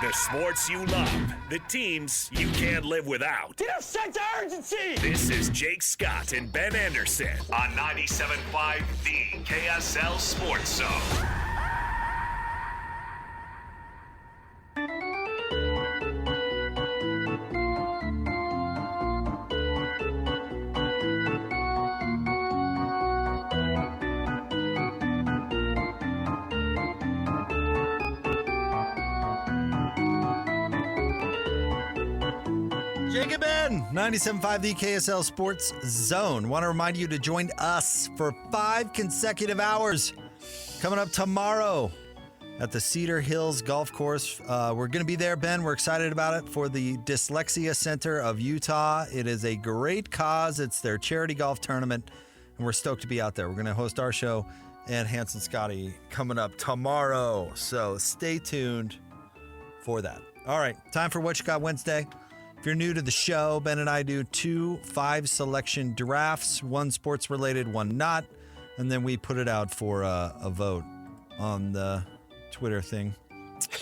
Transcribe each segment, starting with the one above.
The sports you love, the teams you can't live without. Get a sense of urgency! This is Jake Scott and Ben Anderson on 97.5 The KSL Sports Zone. Jake and Ben, 97.5 The KSL Sports Zone. Want to remind you to join us for 5 consecutive hours coming up tomorrow at the Cedar Hills Golf Course. We're going to be there, Ben. We're excited about it for the Dyslexia Center of Utah. It is a great cause. It's their charity golf tournament, and we're stoked to be out there. We're going to host our show and Hans and Scotty coming up tomorrow. So stay tuned for that. All right, time for What You Got Wednesday. If you're new to the show, Ben and I do 2 5-selection drafts, one sports-related, one not, and then we put it out for a vote on the Twitter thing.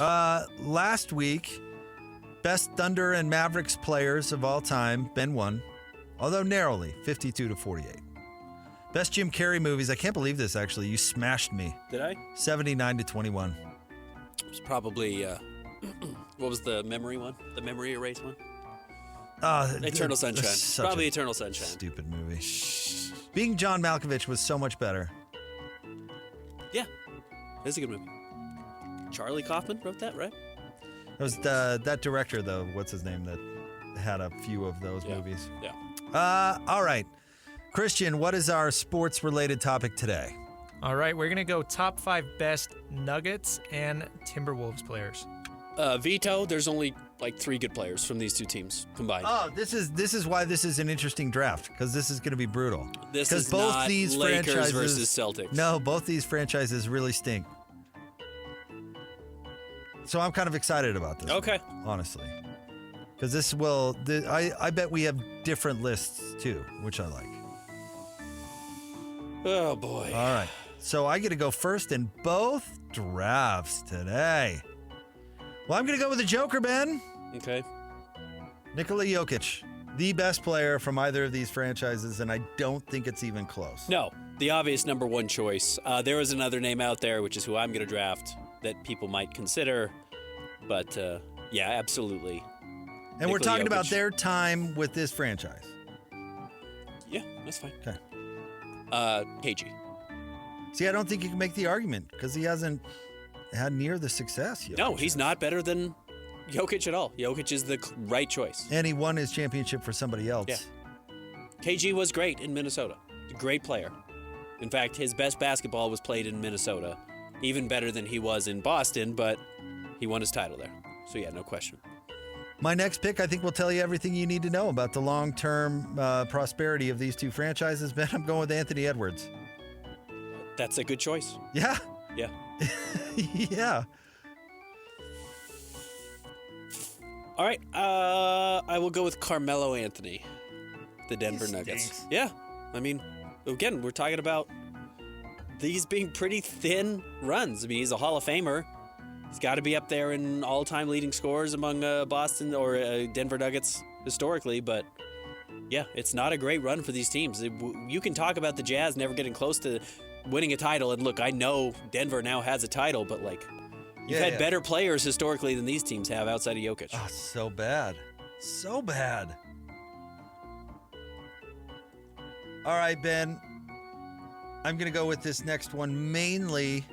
Last week, best Thunder and Mavericks players of all time, Ben won, although narrowly, 52-48. Best Jim Carrey movies, I can't believe this, actually. You smashed me. Did I? 79-21. It was probably, what was the memory one? The memory erase one? Eternal Sunshine. Probably Eternal Sunshine. Stupid movie. Being John Malkovich was so much better. Yeah, it's a good movie. Charlie Kaufman wrote that, right? It was that director, though. What's his name? That had a few of those movies. Yeah. All right, Christian. What is our sports-related topic today? All right, we're gonna go top 5 best Nuggets and Timberwolves players. Vito. There's only like 3 good players from these two teams combined. Oh, this is why this is an interesting draft, because this is going to be brutal. This is both not these Lakers franchises versus Celtics. No, both these franchises really stink. So I'm kind of excited about this. Okay. Honestly, because this will. I bet we have different lists too, which I like. Oh boy. All right. So I get to go first in both drafts today. Well, I'm going to go with the Joker, Ben. Okay. Nikola Jokic, the best player from either of these franchises, and I don't think it's even close. No, the obvious number 1 choice. There is another name out there, which is who I'm going to draft, that people might consider. But, yeah, absolutely. And Nikola we're talking Jokic. about their time with this franchise. Yeah, that's fine. Okay. KG. See, I don't think you can make the argument because he hasn't had near the success yet. No, he's not better than Jokic at all. Jokic is the right choice. And he won his championship for somebody else. Yeah. KG was great in Minnesota. A great player. In fact, his best basketball was played in Minnesota. Even better than he was in Boston, but he won his title there. So, yeah, no question. My next pick, I think, will tell you everything you need to know about the long-term prosperity of these two franchises. Ben, I'm going with Anthony Edwards. That's a good choice. Yeah? Yeah. Yeah. All right. I will go with Carmelo Anthony, the Denver Nuggets. Yeah. I mean, again, we're talking about these being pretty thin runs. I mean, he's a Hall of Famer. He's got to be up there in all-time leading scorers among Boston or Denver Nuggets historically, but yeah, it's not a great run for these teams. You can talk about the Jazz never getting close to winning a title, and look, I know Denver now has a title, but like, you've had better players historically than these teams have outside of Jokic. Oh, so bad. So bad. All right, Ben. I'm going to go with this next one mainly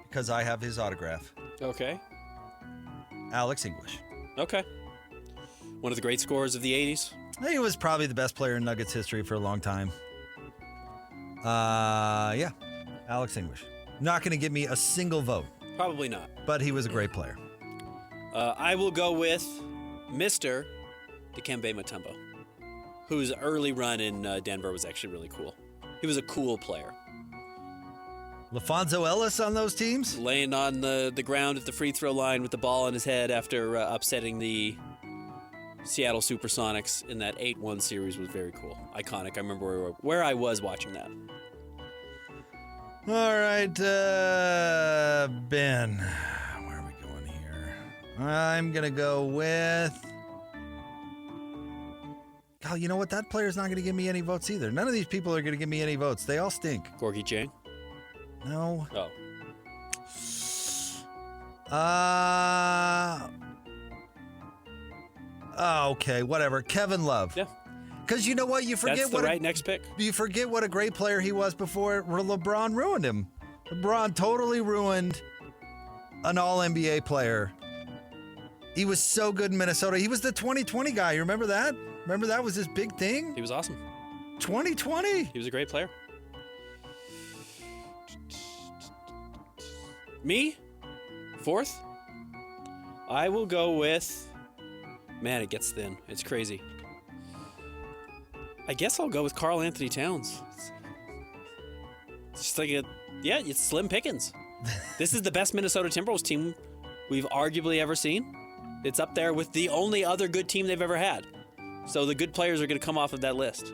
because I have his autograph. Okay. Alex English. Okay. One of the great scorers of the 80s. I think he was probably the best player in Nuggets history for a long time. Yeah. Alex English. Not going to give me a single vote. Probably not. But he was a great player. I will go with Mr. Dikembe Mutombo, whose early run in Denver was actually really cool. He was a cool player. LaFonso Ellis on those teams? Laying on the ground at the free throw line with the ball on his head after upsetting the Seattle Supersonics in that 8-1 series was very cool. Iconic. I remember where I was watching that. All right, Ben. Where are we going here? I'm going to go with... Oh, you know what? That player's not going to give me any votes either. None of these people are going to give me any votes. They all stink. Gorgie Chang? No. Okay, whatever. Kevin Love. Yeah. Because you know what? You forget That's the right next pick. You forget what a great player he was before LeBron ruined him. LeBron totally ruined an all-NBA player. He was so good in Minnesota. He was the 2020 guy. You remember that? Remember that was his big thing? He was awesome. 2020. He was a great player. Me? Fourth? I will go with... Man, it gets thin. It's crazy. I guess I'll go with Karl Anthony Towns. It's just like it's slim pickings. This is the best Minnesota Timberwolves team we've arguably ever seen. It's up there with the only other good team they've ever had. So the good players are going to come off of that list.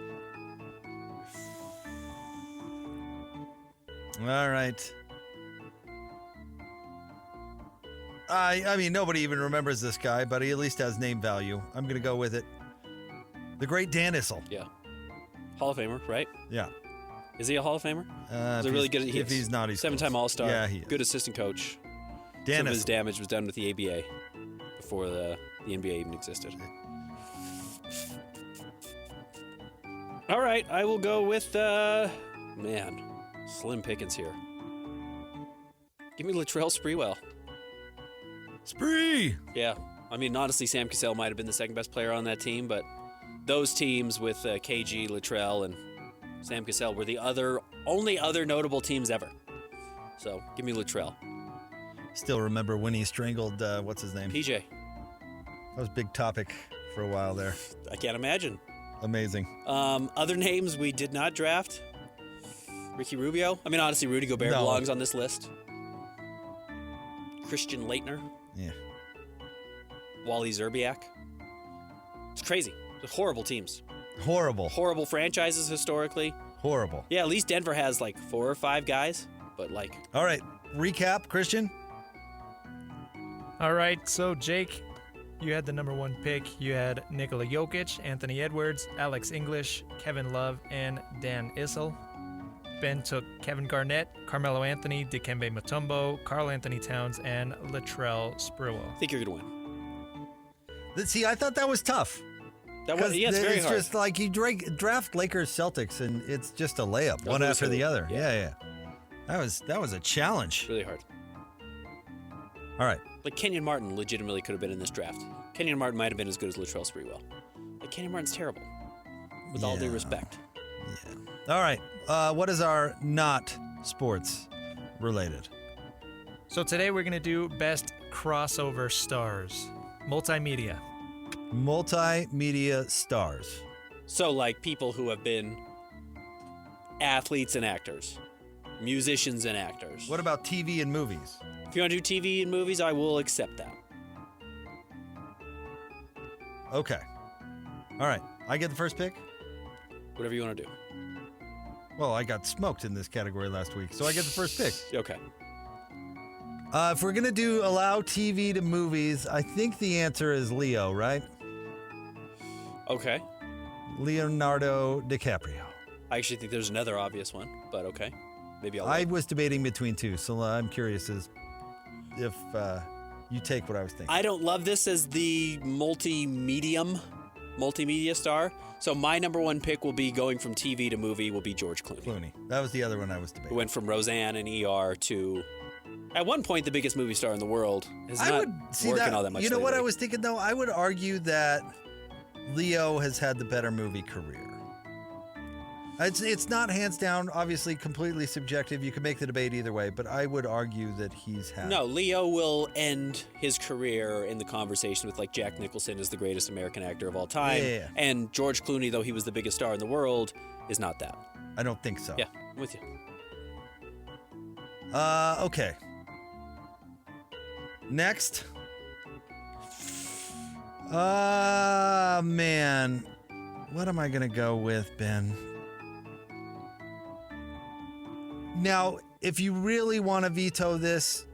All right. I mean, nobody even remembers this guy, but he at least has name value. I'm going to go with it. The great Dan Issel. Yeah. Hall of Famer, right? Yeah. Is he a Hall of Famer? If really good. If he's not, he's 7-time All-Star. Yeah, he is. Good assistant coach. Dan Some of his Issel. damage was done with the ABA before the NBA even existed. All right, I will go with man, slim pickings here. Give me Latrell Sprewell. Spree! Yeah, I mean, honestly, Sam Cassell might have been the second best player on that team, but those teams with KG, Latrell, and Sam Cassell were the only other notable teams ever. So, give me Latrell. Still remember when he strangled, what's his name? PJ. That was a big topic for a while there. I can't imagine. Amazing. Other names we did not draft. Ricky Rubio. I mean, honestly, Rudy Gobert belongs on this list. Christian Laettner. Yeah. Wally Zerbiak. It's crazy. They're horrible teams. Horrible. Horrible franchises historically. Horrible. Yeah, at least Denver has like 4 or 5 guys, but like... All right. Recap, Christian. All right, so Jake, you had the number 1 pick. You had Nikola Jokic, Anthony Edwards, Alex English, Kevin Love, and Dan Issel. Ben took Kevin Garnett, Carmelo Anthony, Dikembe Mutombo, Karl Anthony Towns, and Latrell Sprewell. I think you're going to win. See, I thought that was tough. That was, yeah, it's very hard. It's just like you draft Lakers Celtics, and it's just a layup, one after the other. Yeah. That was a challenge. Really hard. All right. Like Kenyon Martin legitimately could have been in this draft. Kenyon Martin might have been as good as Latrell Sprewell. Like Kenyon Martin's terrible. With all due respect. Yeah. All right. What is our not sports related? So today we're going to do best crossover stars. Multimedia. Multimedia stars. So like people who have been athletes and actors. Musicians and actors. What about TV and movies? If you want to do TV and movies, I will accept that. Okay. All right. I get the first pick? Whatever you want to do. Well, I got smoked in this category last week, so I get the first pick. Okay. If we're going to allow TV to movies, I think the answer is Leo, right? Okay. Leonardo DiCaprio. I actually think there's another obvious one, but okay. Maybe I'll I wait. was debating between two, so I'm curious if you take what I was thinking. I don't love this as the multimedia star. So my number 1 pick will be going from TV to movie will be George Clooney. Clooney. That was the other one I was Who debating. went from Roseanne and ER to, at one point, the biggest movie star in the world. Is I not would see working that. all that much You know what I lately. was thinking though? I would argue that Leo has had the better movie career. It's not hands down, obviously completely subjective. You can make the debate either way, but I would argue that he's had. No, Leo will end his career in the conversation with like Jack Nicholson as the greatest American actor of all time. Yeah. And George Clooney, though he was the biggest star in the world, is not that. I don't think so. Yeah, I'm with you. Okay. Next. Man. What am I going to go with, Ben? Now, if you really want to veto this,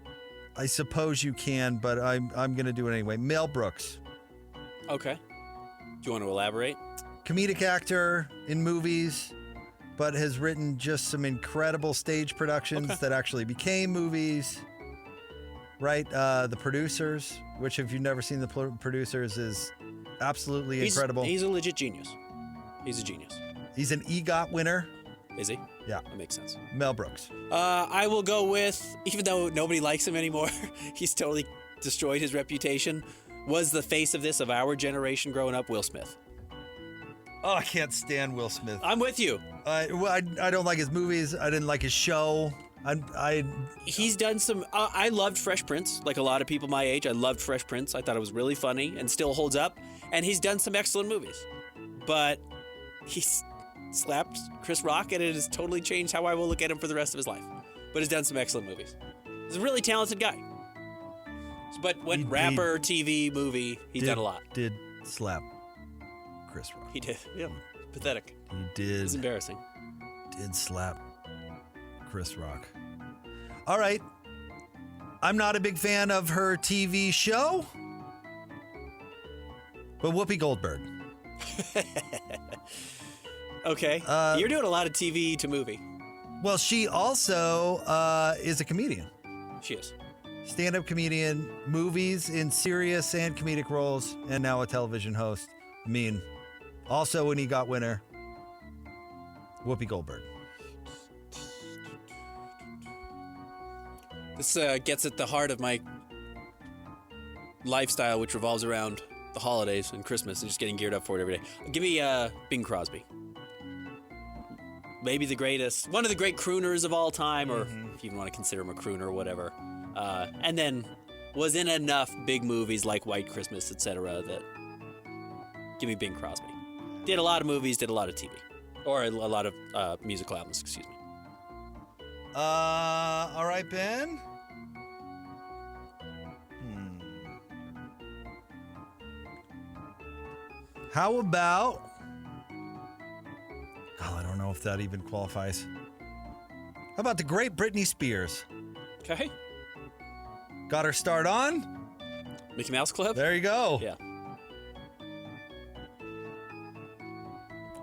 I suppose you can, but I'm going to do it anyway. Mel Brooks. Okay. Do you want to elaborate? Comedic actor in movies, but has written just some incredible stage productions that actually became movies. Right? The Producers, which if you've never seen The Producers, is absolutely incredible. He's a legit genius. He's a genius. He's an EGOT winner. Is he? Yeah. That makes sense. Mel Brooks. I will go with, even though nobody likes him anymore, he's totally destroyed his reputation, was the face of this of our generation growing up, Will Smith. Oh, I can't stand Will Smith. I'm with you. I don't like his movies. I didn't like his show. He's done some. I loved Fresh Prince, like a lot of people my age. I loved Fresh Prince. I thought it was really funny and still holds up. And he's done some excellent movies, but he's slapped Chris Rock, and it has totally changed how I will look at him for the rest of his life. But he's done some excellent movies. He's a really talented guy. But rapper, TV, movie, he's done a lot. Did slap Chris Rock. He did. Yeah, pathetic. He did. It's embarrassing. Did slap Chris Rock. All right. I'm not a big fan of her TV show, but Whoopi Goldberg. Okay. You're doing a lot of TV to movie. Well, she also is a comedian. She is. Stand-up comedian, movies in serious and comedic roles, and now a television host. I mean, also an EGOT winner, Whoopi Goldberg. This gets at the heart of my lifestyle, which revolves around the holidays and Christmas and just getting geared up for it every day. Give me Bing Crosby. Maybe the greatest, one of the great crooners of all time, or if you want to consider him a crooner or whatever. And then was in enough big movies like White Christmas, etc. that give me Bing Crosby. Did a lot of movies, did a lot of TV. Or a lot of musical albums, excuse me. All right, Ben. How about... Oh, I don't know if that even qualifies. How about the great Britney Spears? Okay. Got her start on? Mickey Mouse Club? There you go. Yeah.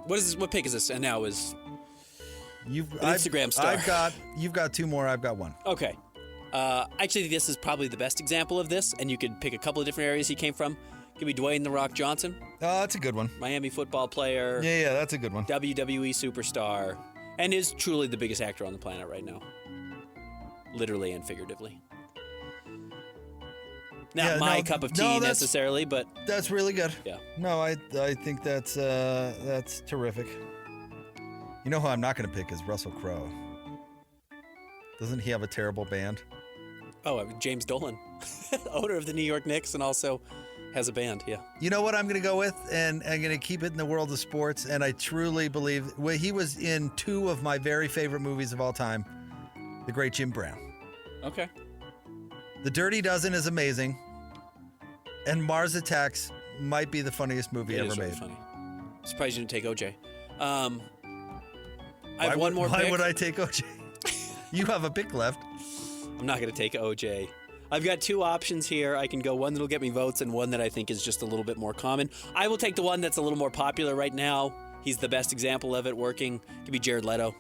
What pick is this? And now is Instagram star. You've got two more. I've got one. Okay. Actually, this is probably the best example of this, and you could pick a couple of different areas he came from. Give me Dwayne "The Rock" Johnson. That's a good one. Miami football player. Yeah, that's a good one. WWE superstar, and is truly the biggest actor on the planet right now, literally and figuratively. Not my cup of tea necessarily, but that's really good. Yeah. No, I think that's terrific. You know who I'm not going to pick is Russell Crowe. Doesn't he have a terrible band? Oh, James Dolan, owner of the New York Knicks, and also has a band. Yeah. You know what I'm going to go with, and I'm going to keep it in the world of sports. And I truly believe he was in two of my very favorite movies of all time, the great Jim Brown. Okay. The Dirty Dozen is amazing, and Mars Attacks might be the funniest movie ever made. Really funny. Surprised you didn't take OJ. I have one more pick. Why would I take OJ? You have a pick left. I'm not going to take OJ. I've got two options here. I can go one that'll get me votes and one that I think is just a little bit more common. I will take the one that's a little more popular right now. He's the best example of it working. It could be Jared Leto,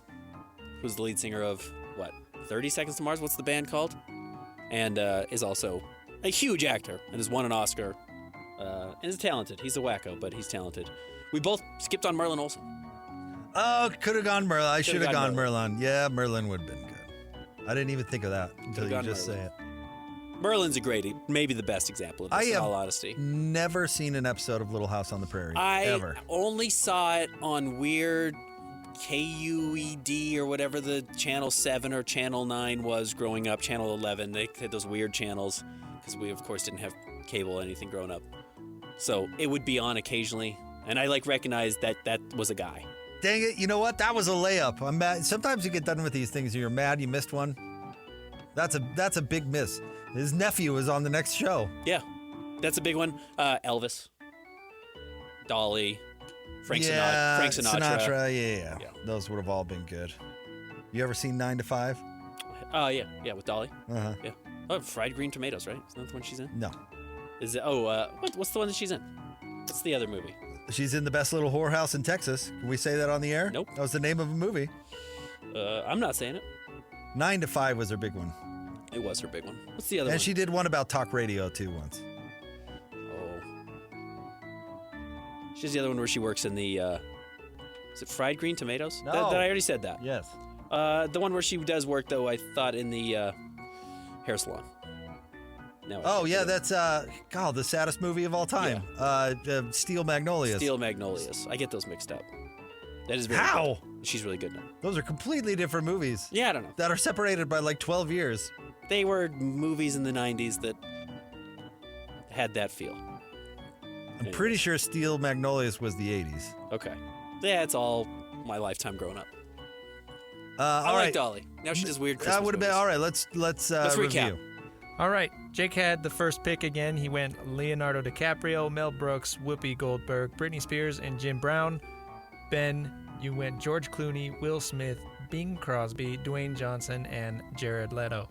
who's the lead singer of, 30 Seconds to Mars? What's the band called? And is also a huge actor and has won an Oscar. And is talented. He's a wacko, but he's talented. We both skipped on Merlin Olsen. Oh, could have gone Merlin. I should have gone Merlin. Yeah, Merlin would have been good. I didn't even think of that until you just say it. Merlin's maybe the best example of this, in all honesty. Never seen an episode of Little House on the Prairie. Ever. I only saw it on weird KUED or whatever the Channel 7 or Channel 9 was growing up, Channel 11. They had those weird channels because we, of course, didn't have cable or anything growing up. So it would be on occasionally, and I recognized that was a guy. Dang it, you know what? That was a layup. I'm mad. Sometimes you get done with these things and you're mad you missed one. That's a big miss. His nephew is on the next show. Yeah, that's a big one. Elvis, Dolly, Frank Sinatra. Yeah. Those would have all been good. You ever seen 9 to 5? Yeah, with Dolly. Uh-huh. Yeah. Oh, Fried Green Tomatoes, right? Isn't that the one she's in? No. Is it? What's the one that she's in? What's the other movie? She's in The Best Little Whorehouse in Texas. Can we say that on the air? Nope. That was the name of a movie. I'm not saying it. 9 to 5 was her big one. It was her big one. What's the other one? And she did one about talk radio, too, once. Oh. She's the other one where she works in the, is it Fried Green Tomatoes? No. That I already said that. Yes. The one where she does work, though, I thought in the hair salon. No, Oh, yeah, that's, the saddest movie of all time. Steel Magnolias. Steel Magnolias. I get those mixed up. That is very How? good. She's really good now. Those are completely different movies Yeah, I don't know. that are separated by like 12 years. They were movies in the 90s that had that feel. I'm pretty sure Steel Magnolias was the 80s. Okay. Yeah, it's all my lifetime growing up. I All like right. Dolly. Now she does weird Christmas That would have been movies. all right. Let's recap. review. All right, Jake had the first pick again. He went Leonardo DiCaprio, Mel Brooks, Whoopi Goldberg, Britney Spears, and Jim Brown. Ben, you went George Clooney, Will Smith, Bing Crosby, Dwayne Johnson, and Jared Leto.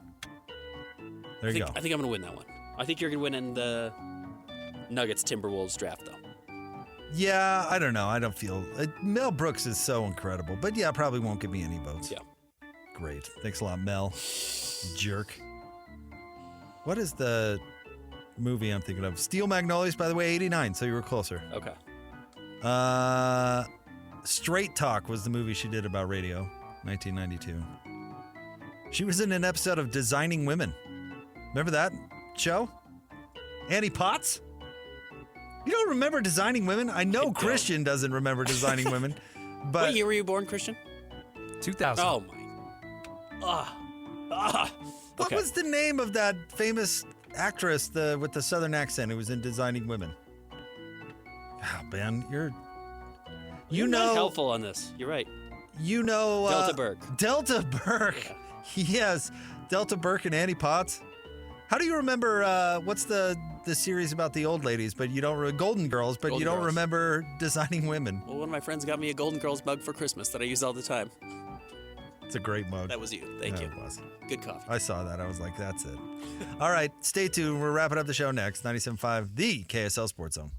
There you go. I think I'm going to win that one. I think you're going to win in the Nuggets Timberwolves draft, though. Yeah, I don't know. I don't feel Mel Brooks is so incredible, but yeah, probably won't give me any votes. Yeah. Great. Thanks a lot, Mel. Jerk. What is the movie I'm thinking of? Steel Magnolias, by the way, 89, so you were closer. Okay. Straight Talk was the movie she did about radio, 1992. She was in an episode of Designing Women. Remember that show? Annie Potts? You don't remember Designing Women? I know Christian doesn't remember Designing Women, but What year were you born, Christian? 2000. Oh, my. what Okay. was the name of that famous actress with the southern accent who was in Designing Women? Oh, Ben, you're not helpful on this. You're right. Delta Burke. Delta Burke. Yes, Delta Burke and Annie Potts. How do you remember what's the series about the old ladies, but you don't Golden Girls, but Golden you don't Girls. remember Designing Women? Well, one of my friends got me a Golden Girls mug for Christmas that I use all the time. It's a great mug. That was you. Thank you. It was. Good coffee. I saw that. I was like, that's it. All right, stay tuned. We're wrapping up the show next. 97.5, the KSL Sports Zone.